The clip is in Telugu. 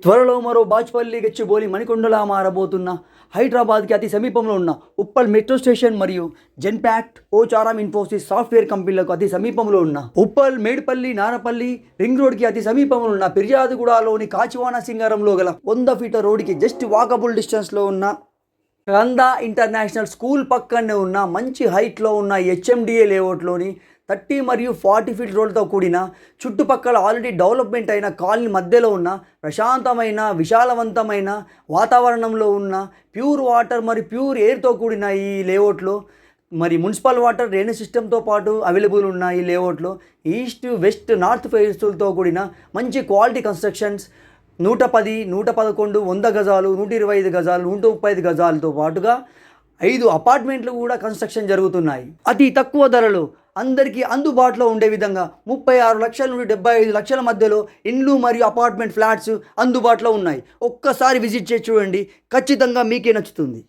త్వరలో మరో బాచ్పల్లి గచ్చిబౌలి మణికొండలా మారబోతున్న హైదరాబాద్కి అతి సమీపంలో ఉన్న ఉప్పల్ మెట్రో స్టేషన్ మరియు జెన్పాక్ట్ ఓచారం ఇన్ఫోసిస్ సాఫ్ట్వేర్ కంపెనీలకు అతి సమీపంలో ఉన్న ఉప్పల్ మేడిపల్లి నారపల్లి రింగ్ రోడ్కి అతి సమీపంలో ఉన్న ఫిర్యాదుగూడలోని కాచివాన సింగారంలో గల 100 ఫీట్ల రోడ్డుకి జస్ట్ వాకబుల్ డిస్టెన్స్లో ఉన్న రందా ఇంటర్నేషనల్ స్కూల్ పక్కనే ఉన్న మంచి హైట్లో ఉన్న హెచ్ఎండిఏ లేఅవుట్లోని 30 మరియు 40 ఫీట్ రోడ్లతో కూడిన చుట్టుపక్కల ఆల్రెడీ డెవలప్మెంట్ అయిన కాలనీ మధ్యలో ఉన్న ప్రశాంతమైన విశాలవంతమైన వాతావరణంలో ఉన్న ప్యూర్ వాటర్ మరియు ప్యూర్ ఎయిర్తో కూడిన ఈ లేఅవుట్లో మరి మున్సిపల్ వాటర్ డ్రైనేజ్ సిస్టమ్తో పాటు అవైలబుల్ ఉన్న ఈ లేఅవుట్లో ఈస్ట్ వెస్ట్ నార్త్ ఫేసులతో కూడిన మంచి క్వాలిటీ కన్స్ట్రక్షన్స్ 110, 111, 100 గజాలు, 125 గజాలు, 135 గజాలతో పాటుగా 5 అపార్ట్మెంట్లు కూడా కన్స్ట్రక్షన్ జరుగుతున్నాయి. అతి తక్కువ ధరలో అందరికీ అందుబాటులో ఉండే విధంగా 36 లక్షల నుండి 75 లక్షల మధ్యలో ఇండ్లు మరియు అపార్ట్మెంట్ ఫ్లాట్స్ అందుబాటులో ఉన్నాయి. ఒక్కసారి విజిట్ చేసి చూడండి, ఖచ్చితంగా మీకే నచ్చుతుంది.